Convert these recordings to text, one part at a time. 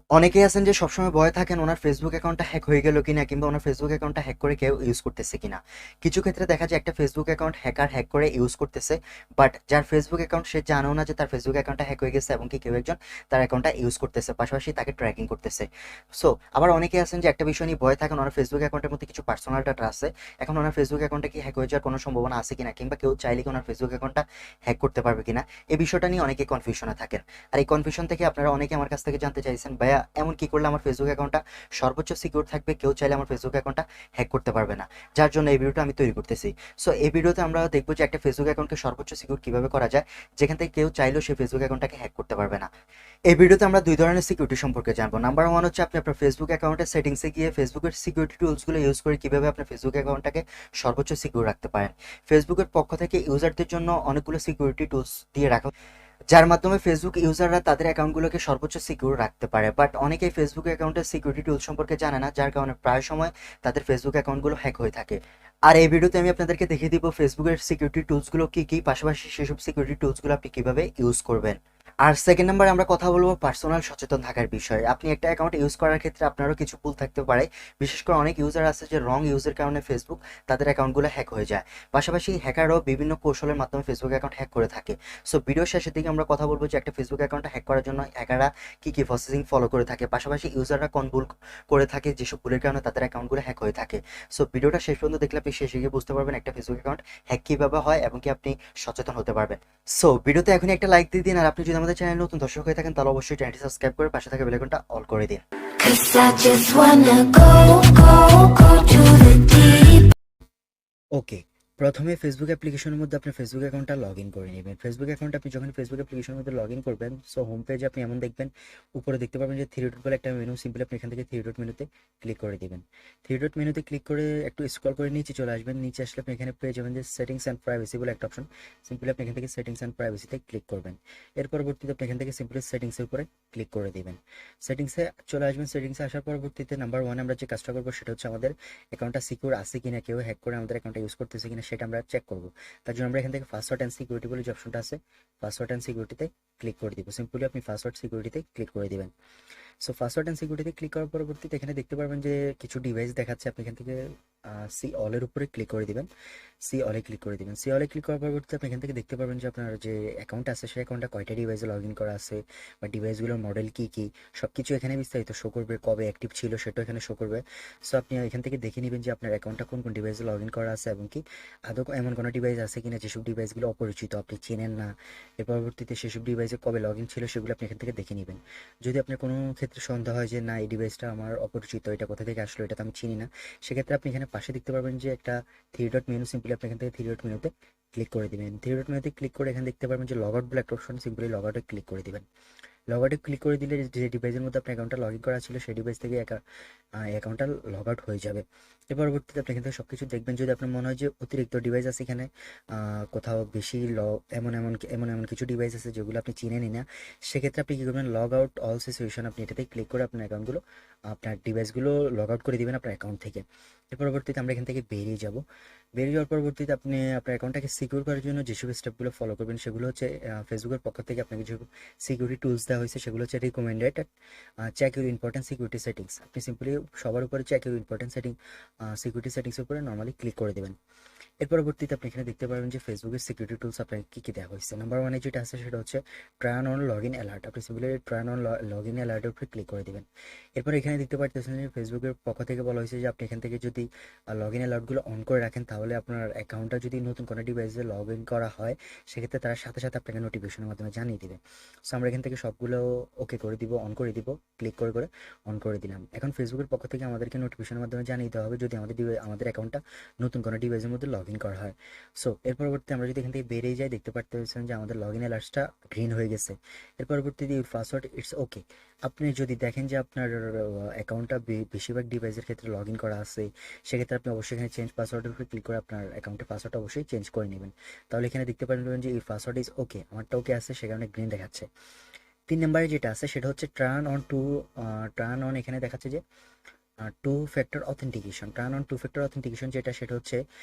অনেকেই আছেন যে সবসময় ভয়ে থাকেন ওনার ফেসবুক অ্যাকাউন্টটা হ্যাক হয়ে গেল কিনা, কিংবা ওনার ফেসবুক অ্যাকাউন্টটা হ্যাক করে কেউ ইউজ করতেছে কিনা। কিছু ক্ষেত্রে দেখা যায় একটা ফেসবুক অ্যাকাউন্ট হ্যাক করে ইউজ করতেছে, বাট যার ফেসবুক অ্যাকাউন্ট সে জানেও না যে তার ফেসবুক অ্যাকাউন্টটা হ্যাক হয়ে গেছে এবং কি কেউ একজন তার অ্যাকাউন্টটা ইউজ করতেছে, পাশাপাশি তাকে ট্র্যাকিং করতেছে। সো আবার অনেকেই আছেন যে একটা বিষয় নিয়ে ভয় থাকেন ওনার ফেসবুক অ্যাকাউন্টের মধ্যে কিছু পার্সোনাল ডাটা আছে, এখন ওনার ফেসবুক অ্যাকাউন্টটা কি হ্যাক হয়ে যাওয়ার কোনো সম্ভাবনা আছে কিনা, কিংবা কেউ চাইলে কি ওনার ফেসবুক অ্যাকাউন্টটা হ্যাক করতে পারবে কিনা। এই বিষয়টা নিয়ে অনেকে কনফিউশনে থাকেন। আর এই কনফিউশন থেকে আপনারা অনেকে আমার কাছ থেকে জানতে চাইছেন, ভাইয়া এমন কি করলে আমার ফেসবুক অ্যাকাউন্টটা সর্বোচ্চ সিকিউর থাকবে, কেউ চাইলে আমার ফেসবুক অ্যাকাউন্টটা হ্যাক করতে পারবে না, যার জন্য এই ভিডিওটা আমি তৈরি করতেছি। সো এই ভিডিওতে আমরা দেখবো যে একটা ফেসবুক অ্যাকাউন্টকে সর্বোচ্চ সিকিউর কিভাবে করা যায়, যেখান থেকে কেউ চাইলেও সেই ফেসবুক অ্যাকাউন্টটাকে হ্যাক করতে পারবে না। এই ভিডিওতে আমরা দুই ধরনের সিকিউরিটি সম্পর্কে জানবো। নাম্বার ওয়ান হচ্ছে আপনি আপনার ফেসবুক অ্যাকাউন্টের সেটিংসে গিয়ে ফেসবুকের সিকিউরিটি টুলসগুলো ইউজ করে কিভাবে আপনার ফেসবুক অ্যাকাউন্টটাকে সর্বোচ্চ সিকিউর রাখতে পারেন। ফেসবুকের পক্ষ থেকে ইউজারদের জন্য অনেকগুলো সিকিউরিটি টুলস দিয়ে রাখা, যার মাধ্যমে ফেসবুক ইউজাররা তাদের অ্যাকাউন্টগুলোকে সর্বোচ্চ সিকিউর রাখতে পারে। বাট অনেকেই ফেসবুক অ্যাকাউন্টের সিকিউরিটি টুল সম্পর্কে জানে না, যার কারণে প্রায় সময় তাদের ফেসবুক অ্যাকাউন্টগুলো হ্যাক হয়ে থাকে। আর এই ভিডিওতে আমি আপনাদেরকে দেখিয়ে দিব ফেসবুকের সিকিউরিটি টুলসগুলো কী কী, পাশাপাশি সেসব সিকিউরিটি টুলসগুলো আপনি কীভাবে ইউজ করবেন। আর সেকেন্ড নাম্বারে আমরা কথা বলবো পার্সোনাল সচেতন থাকার বিষয়ে। আপনি একটা অ্যাকাউন্ট ইউজ করার ক্ষেত্রে আপনারও কিছু ভুল থাকতে পারে, বিশেষ করে অনেক ইউজার আছে যে রং ইউজের কারণে ফেসবুক তাদের অ্যাকাউন্টগুলো হ্যাক হয়ে যায়। পাশাপাশি হ্যাকারও বিভিন্ন কৌশলের মাধ্যমে ফেসবুক অ্যাকাউন্ট হ্যাক করে থাকে। সো ভিডিও শেষের দিকে আমরা কথা বলবো যে একটা ফেসবুক অ্যাকাউন্টটা হ্যাক করার জন্য হ্যাকাররা কী কী প্রসেসিং ফলো করে থাকে, পাশাপাশি ইউজাররা কোন ভুল করে থাকে যেসব ভুলের কারণে তাদের অ্যাকাউন্টগুলো হ্যাক হয়ে থাকে। সো ভিডিওটা শেষ পর্যন্ত দেখলে আপনি শেষে গিয়ে বুঝতে পারবেন একটা ফেসবুক অ্যাকাউন্ট হ্যাক কীভাবে হয় এবং কি আপনি সচেতন হতে পারবেন। সো ভিডিওতে এখনই একটা লাইক দিয়ে দিন, আর আপনি যদি আমাদের চ্যানেল নতুন দর্শক হয়ে থাকেন তাহলে অবশ্যই চ্যানেলটি সাবস্ক্রাইব করে পাশে থাকা বেল আইকনটা অল করে দিন। 'Cause I just wanna go to the deep. ওকে, প্রথমে ফেসবুক অ্যাপ্লিকেশনের মধ্যে আপনার ফেসবুক অ্যাকাউন্টটা লগ ইন করে নেবেন। ফেসবুক অ্যাকাউন্ট আপনি যখন ফেসবুক অ্যাপ্লিকেশনের মধ্যে লগ ইন করবেন, সো হোম পেজে আপনি এমন দেখবেন, উপরে দেখতে পাবেন যে থ্রি ডট বলে একটা মেনু, সিম্পলি আপনি এখান থেকে থ্রি ডট মেনুতে ক্লিক করে দেবেন। থ্রি ডট মেনুতে ক্লিক করে একটু স্ক্রল করে নিচে চলে আসবেন। নিচে আসলে আপনি এখানে পেয়ে যাবেন যে সেটিংস অ্যান্ড প্রাইভেসি বলে একটা অপশন, সিম্পলি আপনি এখান থেকে সেটিংস অ্যান্ড প্রাইভেসিতে ক্লিক করবেন। এর পরবর্তীতে আপনি এখান থেকে সিম্পলি সেটিংসের উপরে ক্লিক করে দেবেন। সেটিংসে চলে আসবেন। সেটিংসে আসার পরবর্তীতে নাম্বার ওয়ান আমরা যে কাজটা করবো সেটা হচ্ছে আমাদের অ্যাকাউন্টটা সিকিউর আছে কিনা, কেউ হ্যাক করে আমাদের অ্যাকাউন্টটা ইউজ করতেছে কিনা সেটা আমরা চেক করবো। তার জন্য আমরা এখান থেকে পাসওয়ার্ড অ্যান্ড সিকিউরিটি বলে যে অপশনটা আছে, পাসওয়ার্ড অ্যান্ড সিকিউরিটিতে ক্লিক করে দিব। সিম্পলি আপনি পাসওয়ার্ড সিকিউরিটিতে ক্লিক করে দিবেন। সো পাসওয়ার্ড অ্যান্ড সিকিউরিটিতে ক্লিক করার পরবর্তীতে এখানে দেখতে পারবেন যে কিছু ডিভাইস দেখাচ্ছে, আপনি এখান থেকে সি অলের উপরে ক্লিক করে দিবেন। সি অলে ক্লিক করে দিবেন। সি অলে ক্লিক করার পরবর্তীতে আপনি এখান থেকে দেখতে পারবেন যে আপনার যে অ্যাকাউন্ট আছে সেই অ্যাকাউন্টটা কয়টা ডিভাইসে লগ ইন করা আছে, বা ডিভাইসগুলোর মডেল কী কী, সব কিছু এখানে বিস্তারিত শো করবে। কবে অ্যাক্টিভ ছিল সেটাও এখানে শো করবে। সো আপনি এখান থেকে দেখে নেবেন যে আপনার অ্যাকাউন্টটা কোন কোন ডিভাইসে লগ ইন করা আছে, এবং কি আদৌ এমন কোনো ডিভাইস আছে কিনা যেসব ডিভাইসগুলো অপরিচিত, আপনি চেনেন না। এর পরবর্তীতে সেসব ডিভাইসে কবে লগ ইন ছিল সেগুলো আপনি এখান থেকে দেখে নেবেন। যদি আপনার কোনো ক্ষেত্রে সন্দেহ হয় যে না এই ডিভাইসটা আমার অপরিচিত, এটা কোথা থেকে আসলো, এটা তো আমি চিনি না, সেক্ষেত্রে আপনি এখানে পাশে দেখতে পারবেন যে একটা থ্রি ডট মেনু, সিম্পলি আপনি এখান থেকে থ্রি ডট মেনুতে ক্লিক করে দিবেন। থ্রি ডট মেনুতে ক্লিক করে এখানে দেখতে পারবেন যে লগ আউট বলে একটা অপশন, সিম্পলি লগ আউটে ক্লিক করে দিবেন। লগ আউটে ক্লিক করে দিলে যে ডিভাইসের মধ্যে আপনার অ্যাকাউন্টটা লগ ইন করা ছিল সেই ডিভাইস থেকে অ্যাকাউন্টটা লগ আউট হয়ে যাবে। এর পরবর্তীতে আপনি এখান থেকে সব কিছু দেখবেন। যদি আপনার মনে হয় যে অতিরিক্ত ডিভাইস আছে এখানে, কোথাও বেশি এমন কিছু ডিভাইস আছে যেগুলো আপনি চিনেনই না, সেক্ষেত্রে আপনি কী করবেন, লগ আউট অল সিচুয়েশন আপনি এটাতে ক্লিক করে আপনার অ্যাকাউন্টগুলো, আপনার ডিভাইসগুলো লগ আউট করে দিবেন আপনার অ্যাকাউন্ট থেকে। এর পরবর্তীতে আমরা এখান থেকে বেরিয়ে যাব। বেরিয়ে যাওয়ার পরবর্তীতে আপনি আপনার অ্যাকাউন্টটাকে সিকিউর করার জন্য যেসব স্টেপগুলো ফলো করবেন সেগুলো হচ্ছে ফেসবুকের পক্ষ থেকে আপনাকে যে সিকিউরিটি টুলস দেওয়া হয়েছে সেগুলো হচ্ছে recommended. Check your important security settings, আপনি সিম্পলি সবার উপরে চেক ইউর ইম্পর্টেন্ট সিকিউরিটি সেটিংসের উপরে নর্মালি ক্লিক করে দেবেন। এর পরবর্তীতে আপনি এখানে দেখতে পারবেন যে ফেসবুকের সিকিউরিটি টুলস আপনাকে কী কী দেওয়া হয়েছে। নাম্বার ওয়ানে যেটা আছে সেটা হচ্ছে ট্রায়ান অন লগ ইন অ্যালার্ট, আপনি সিম্পলি ট্রায়ান অন লগ ইন অ্যালার্টের উপরে ক্লিক করে দেবেন। এরপর এখানে দেখতে পাচ্ছেন যে ফেসবুকের পক্ষ থেকে বলা হয়েছে যে আপনি এখান থেকে যদি লগ ইন অ্যালার্টগুলো অন করে রাখেন, তাহলে আপনার অ্যাকাউন্টটা যদি নতুন কোনো ডিভাইসে লগ ইন করা হয় সেক্ষেত্রে তারা সাথে সাথে আপনাকে নোটিফিকেশনের মাধ্যমে জানিয়ে দেবে। সো আমরা এখান থেকে সবগুলো ওকে করে দিব, অন করে দিব, ক্লিক করে করে অন করে দিলাম। এখন ফেসবুকের পক্ষ থেকে আমাদেরকে নোটিফিকেশনের মাধ্যমে জানিয়ে দেওয়া হবে যদি আমাদের অ্যাকাউন্টটা নতুন কোনো ডিভাইসের মধ্যে লগ ইন করা হয়। সো এর পরবর্তীতে আমরা যদি এখান থেকে বেরিয়ে যাই, দেখতে পাচ্ছেন যে আমাদের লগ ইন অ্যালার্টসটা গ্রিন হয়ে গেছে। এর পরবর্তীতে ইউর পাসওয়ার্ড ইটস ওকে। আপনি যদি দেখেন যে আপনার অ্যাকাউন্টটা বেশিরভাগ ডিভাইসের ক্ষেত্রে লগ ইন করা আছে, সেক্ষেত্রে আপনি অবশ্যই এখানে চেঞ্জ পাসওয়ার্ডের উপরে ক্লিক করে আপনার অ্যাকাউন্টের পাসওয়ার্ডটা অবশ্যই চেঞ্জ করে নেবেন। তাহলে এখানে দেখতে পারবেন যে ইউর পাসওয়ার্ড ইজ ওকে, আমারটা ওকে আছে, সে কারণে গ্রিন দেখাচ্ছে। 3 নম্বরে যেটা আছে সেটা হচ্ছে টার্ন অন, এখানে দেখাচ্ছে যে two factor authentication. Turn on two factor authentication যেটা, সেটা হচ্ছে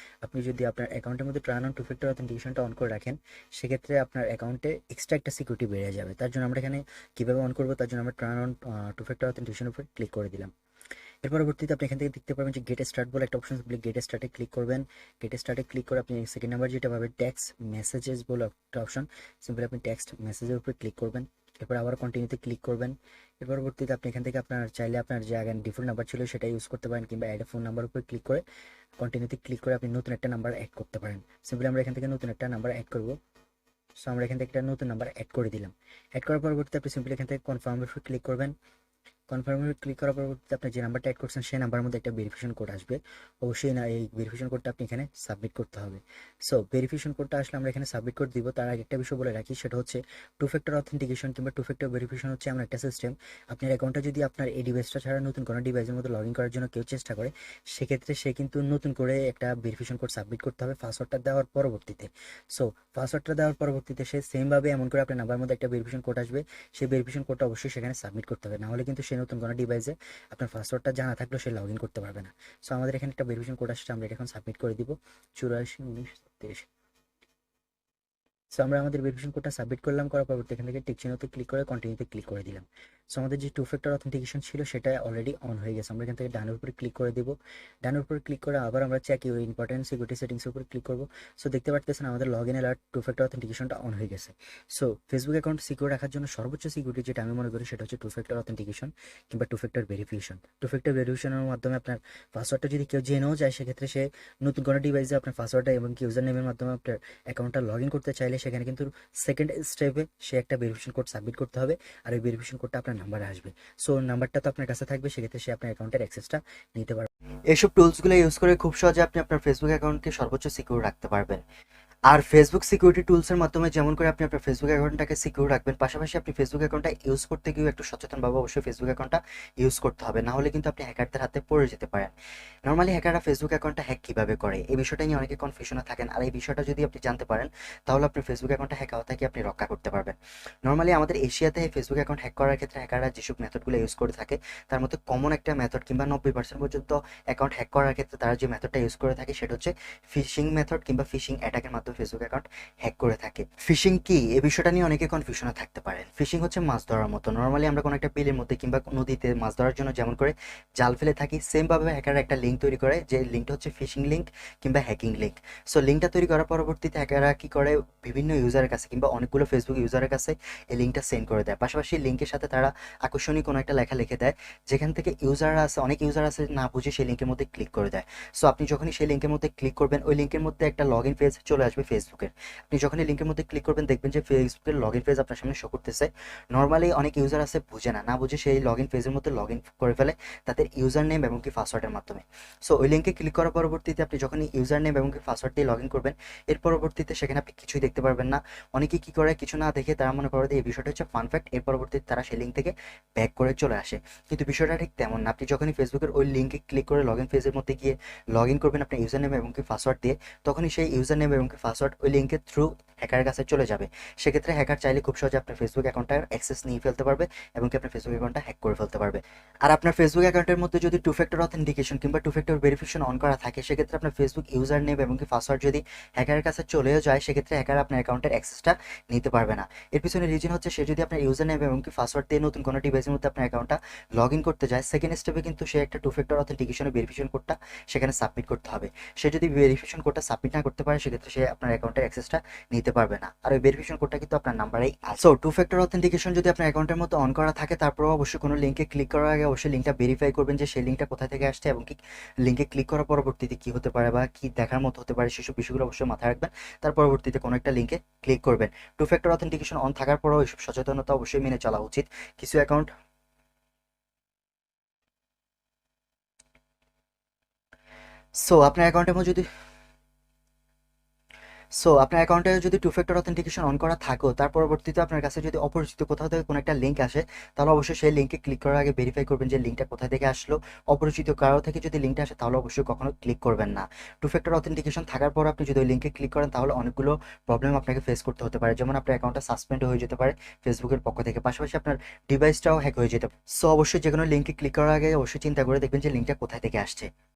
আপনি যদি আপনার অ্যাকাউন্টের মধ্যে টার্ন অন টু ফ্যাক্টর অথেন্টিকেশনটা অন করে রাখেন, সেক্ষেত্রে আপনার অ্যাকাউন্টে এক্সট্রা একটা সিকিউরিটি বেড়ে যাবে। তার জন্য আমরা এখানে কীভাবে অন করবো, তার জন্য আমরা টার্ন অন টু ফ্যাক্টর অথেন্টিকেশনের উপর ক্লিক করে দিলাম। এর পরবর্তীতে আপনি এখান থেকে দেখতে পাবেন যে গেট স্টার্ট বলে একটা অপশন, গেট স্টার্টে ক্লিক করবেন। গেট স্টার্টে ক্লিক করে আপনি সেকেন্ড নাম্বার যেটা পাবেন টেক্সট মেসেজেস বলে একটা অপশন, সিম্পলি আপনি টেক্সট মেসেজের উপরে ক্লিক করবেন। এরপর আবার কন্টিনিউতে ক্লিক করবেন। এর পরবর্তীতে আপনি এখান থেকে আপনার চাইলে আপনার যে আগে ডিফল্ট নাম্বার ছিল সেটা ইউজ করতে পারেন, কিংবা অ্যাড ফোন নাম্বার উপরে ক্লিক করে কন্টিনিউতে ক্লিক করে আপনি নতুন একটা নাম্বার অ্যাড করতে পারেন। সিম্পলি আমরা এখান থেকে নতুন একটা নাম্বার অ্যাড করবো। সো আমরা এখান থেকে একটা নতুন নাম্বার অ্যাড করে দিলাম। অ্যাড করার পরবর্তীতে আপনি সিম্পলি এখান থেকে কনফার্মের উপর ক্লিক করবেন। কনফার্মে ক্লিক করার পরবর্তীতে আপনি যে নাম্বারটা অ্যাড করছেন সেই নাম্বারের মধ্যে একটা ভেরিফিকেশন কোড আসবে। অবশ্যই না, এই ভেরিফিকেশন কোডটা আপনি এখানে সাবমিট করতে হবে। সো ভেরিফিকেশন কোডটা আসলে আমরা এখানে সাবমিট করে দিব। তার আগে একটা বিষয় বলে রাখি, সেটা হচ্ছে টু ফ্যাক্টর অথেন্টিকেশন কিংবা টু ফ্যাক্টর ভেরিফিকেশন হচ্ছে এমন একটা সিস্টেম, আপনার অ্যাকাউন্টটা যদি আপনার এই ডিভাইসটা ছাড়া নতুন কোনো ডিভাইসের মধ্যে লগ ইন করার জন্য কেউ চেষ্টা করে, সেক্ষেত্রে সে কিন্তু নতুন করে একটা ভেরিফিকেশন কোড সাবমিট করতে হবে পাসওয়ার্ডটা দেওয়ার পরবর্তীতে। সো পাসওয়ার্ডটা দেওয়ার পরবর্তীতে সে সেমভাবে এমন করে আপনার নাম্বারের মধ্যে একটা ভেরিফিকেশন কোড আসবে, সেই ভেরিফিকেশন কোডটা অবশ্যই সেখানে সাবমিট করতে হবে, নাহলে কিন্তু সে নতুন কোনো ডিভাইসে আপনার পাসওয়ার্ডটা জানা থাকলেও সে লগ ইন করতে পারবে না। সো আমাদের এখানে একটা ভেরিফিকেশন কোড আসছে, আমরা এটা এখন সাবমিট করে দিব 84 19 33। সো আমরা আমাদের ভেরিফিকেশন কোডটা সাবমিট করলাম, করার পরবর্তী এখান থেকে টিক চিহ্নতে ক্লিক করে কন্টিনিউতে ক্লিক করে দিলাম। সো আমাদের যে টু ফ্যাক্টর অথেন্টিকেশন ছিল সেটা অলরেডি অন হয়ে গেছে। আমরা এখান থেকে ডানের উপরে ক্লিক করে দিব। ডানের উপরে ক্লিক করে আবার আমরা চেক ইউর ইম্পর্টেন্ট সিকিউরিটি সেটিংসের উপরে ক্লিক করব। সো দেখতে পাচ্ছেন আমাদের log in alert two factor অথেন্টিকেশনটা অন হয়ে গেছে। সো ফেসবুক অ্যাকাউন্ট সিকিউর রাখার জন্য সর্বোচ্চ সিকিউরিটি যেটা আমি মনে করি সেটা হচ্ছে টু ফ্যাক্টর অথেন্টিকেশন কিংবা two factor verification. Two factor ভেরিফিকেশনের মাধ্যমে আপনার পাসওয়ার্ডটা যদি কেউ জেনেও যায়, সেক্ষেত্রে সে নতুন কোনো ডিভাইসে আপনার পাসওয়ার্ডটা এবং ইউজার নেমের মাধ্যমে আপনার অ্যাকাউন্টটা লগ ইন করতে চাইলে সেখানে কিন্তু সেকেন্ড স্টেপে সে একটা ভেরিফিকেশন কোড সাবমিট করতে হবে, আর ওই ভেরিফিকেশন কোডটা আপনার নাম্বারে আসবে। সো নাম্বারটা তো আপনার কাছে থাকবে, সেক্ষেত্রে সে আপনার অ্যাকাউন্টের অ্যাক্সেসটা নিতে পারবে। এইসব টুলসগুলো ইউজ করে খুব সহজে আপনি আপনার ফেসবুক অ্যাকাউন্টকে সর্বোচ্চ সিকিউর রাখতে পারবেন। আর ফেসবুক সিকিউরিটি টুলসের মাধ্যমে যেমন করে আপনি আপনার ফেসবুক অ্যাকাউন্টটাকে সিকিউর রাখবেন, পাশাপাশি আপনি ফেসবুক অ্যাকাউন্টটা ইউজ করতে গিয়েও একটু সচেতনভাবে অবশ্যই ফেসবুক অ্যাকাউন্টটা ইউজ করতে হবে, না হলে কিন্তু আপনি হ্যাকারদের হাতে পড়ে যেতে পারেন। নর্মালি হ্যাকাররা ফেসবুক অ্যাকাউন্টটা হ্যাক কীভাবে করে এই বিষয়টা নিয়ে অনেকে কনফিউশনে থাকেন, আর এই বিষয়টা যদি আপনি জানতে পারেন তাহলে আপনার ফেসবুক অ্যাকাউন্টটা হ্যাক হওয়া থেকে আপনি রক্ষা করতে পারবেন। নর্মালি আমাদের এশিয়াতে ফেসবুক অ্যাকাউন্ট হ্যাক করার ক্ষেত্রে হ্যাকাররা যেসব মেথডগুলো ইউজ করে থাকে, তার মধ্যে কমন একটা মেথড কিংবা 90% পর্যন্ত অ্যাকাউন্ট হ্যাক করার ক্ষেত্রে তারা যে মেথডটা ইউজ করে থাকে সেটা হচ্ছে ফিশিং মেথড কিংবা ফিশিং অ্যাটাকের মাধ্যমে ফেসবুক অ্যাকাউন্ট হ্যাক করে থাকে। ফিশিং কি এই বিষয়টা নিয়ে অনেকে কনফিউশনে থাকতে পারেন। ফিশিং হচ্ছে মাছ ধরার মতো। নর্মালি আমরা কোনো একটা বিলের মধ্যে কিংবা নদীতে মাছ ধরার জন্য যেমন করে জাল ফেলে থাকি, সেমভাবে হ্যাকাররা একটা লিঙ্ক তৈরি করে, যে লিঙ্কটা হচ্ছে ফিশিং লিঙ্ক কিংবা হ্যাকিং লিঙ্ক। সো লিঙ্কটা তৈরি করার পরবর্তীতে হ্যাকাররা কি করে, বিভিন্ন ইউজারের কাছে কিংবা অনেকগুলো ফেসবুক ইউজারের কাছে এই লিঙ্কটা সেন্ড করে দেয়। পাশাপাশি লিঙ্কের সাথে তারা আকর্ষণীয় কোনো একটা লেখা লিখে দেয়, যেখান থেকে ইউজাররা আছে, অনেক ইউজার আছে না বুঝে সেই লিঙ্কের মধ্যে ক্লিক করে দেয়। সো আপনি যখনই সেই লিঙ্কের মধ্যে ক্লিক করবেন, ওই লিঙ্কের মধ্যে একটা লগ ইন পেজ চলে আসবে ফেসবুকের। আপনি যখন এই লিঙ্কের মধ্যে ক্লিক করবেন দেখবেন যে ফেসবুকের লগ ইন পেজ আপনার সামনে শো করতেছে। নর্মালি অনেক ইউজার আছে বুঝে না, না বুঝে সেই লগ ইন পেজের মধ্যে লগ ইন করে ফেলে তাদের ইউজার নেম এবং কি পাসওয়ার্ডের মাধ্যমে। সো ওই লিঙ্কে ক্লিক করার পরবর্তীতে আপনি যখন ইউজার নেম এবং কি পাসওয়ার্ড দিয়ে লগ ইন করবেন, এর পরবর্তীতে সেখানে আপনি কিছুই দেখতে পারবেন না। অনেকে কি করে, কিছু না দেখে তারা মনে করে যে এই বিষয়টা হচ্ছে ফান ফ্যাক্ট, এর পরবর্তীতে তারা সেই লিঙ্ক থেকে ব্যাক করে চলে আসে। কিন্তু বিষয়টা ঠিক তেমন না। আপনি যখনই ফেসবুকের ওই লিঙ্কে ক্লিক করে লগ ইন পেজের মধ্যে গিয়ে লগ ইন করবেন আপনার ইউজার নেম এবং কি পাসওয়ার্ড দিয়ে, তখনই সেই ইউজার নেম এবং কি পাসওয়ার্ড ওই লিঙ্কের থ্রু হ্যাকারের কাছে চলে যাবে। সেক্ষেত্রে হ্যাকার চাইলে খুব সহজে আপনার ফেসবুক অ্যাকাউন্টটার অ্যাক্সেস নিয়ে ফেলতে পারবে এবং কি আপনার ফেসবুক অ্যাকাউন্টটা হ্যাক করে ফেলতে পারবে। আর আপনার ফেসবুক অ্যাকাউন্টের মধ্যে যদি টু ফ্যাক্টর অথেন্টিকেশন কিংবা টু ফ্যাক্টর ভেরিফিকেশন অন করা থাকে, সেক্ষেত্রে আপনার ফেসবুক ইউজার নেম এবং কি পাসওয়ার্ড যদি হ্যাকারের কাছে চলেও যায়, সেক্ষেত্রে হ্যাকার আপনার অ্যাকাউন্টের অ্যাক্সেসটা নিতে পারবে না। এর পিছনে রিজন হচ্ছে, সে যদি আপনার ইউজার নেম এবং কি পাসওয়ার্ড দিয়ে নতুন কোনো ডিভাইসের মধ্যে আপনার অ্যাকাউন্টটা লগ ইন করতে যায়, সেকেন্ড স্টেপে কিন্তু সে একটা টু ফ্যাক্টর অথেন্টিকেশনের ভেরিফিকেশন কোডটা সেখানে সাবমিট করতে হবে। সে যদি ভেরিফিকেশন কোডটা সাবমিট না করতে পারে, সেক্ষেত্রে সে আপনার অ্যাকাউন্টের অ্যাক্সেসটা নিতে পারবে না। আর ওই ভেরিফিকেশন কোডটা কিন্তু আপনার নাম্বারেই আছে। সো টু ফ্যাক্টর অথেন্টিকেশন যদি আপনার অ্যাকাউন্টের মতো অন করা থাকে, তারপরেও অবশ্যই কোনো লিঙ্কে ক্লিক করার আগে অবশ্যই লিঙ্কটা ভেরিফাই করবেন যে সেই লিঙ্কটা কোথা থেকে আসছে এবং কি লিঙ্কে ক্লিক করার পরবর্তীতে কি হতে পারে বা কি দেখার মতো হতে পারে, সেসব বিষয়গুলো অবশ্যই মাথায় রাখবেন। তার পরবর্তীতে কোনো একটা লিঙ্কে ক্লিক করবেন। টু ফ্যাক্টর অথেন্টিকেশন অন থাকার পরেও এইসব সচেতনতা অবশ্যই মেনে চলা উচিত। কিছু অ্যাকাউন্ট সো আপনার অ্যাকাউন্টের মধ্যে যদি সো আপনার অ্যাকাউন্টে যদি টু ফ্যাক্টর অথেন্টিকেশন অন করা থাকো, তার পরবর্তীতে আপনার কাছে যদি অপরিচিত কোথাও থেকে কোনো একটা লিঙ্ক আসে, তাহলে অবশ্যই সেই লিঙ্কে ক্লিক করার আগে ভেরিফাই করবেন যে লিঙ্কটা কোথা থেকে আসলো। অপরিচিত কারো থেকে যদি লিঙ্কটা আসে তাহলে অবশ্যই কখনো ক্লিক করবেন না। টু ফ্যাক্টর অথেন্টিকেশন থাকার পর আপনি যদি ওই লিঙ্কে ক্লিক করেন তাহলে অনেকগুলো প্রবলেম আপনাকে ফেস করতে হতে পারে, যেমন আপনার অ্যাকাউন্টটা সাসপেন্ড হয়ে যেতে পারে ফেসবুকের পক্ষ থেকে, পাশাপাশি আপনার ডিভাইসটাও হ্যাক হয়ে যেতে পারে। সো অবশ্যই যে কোনো লিঙ্কে ক্লিক করার আগে অবশ্যই চিন্তা করে দেখবেন যে লিঙ্কটা কোথায় থেকে আসছে।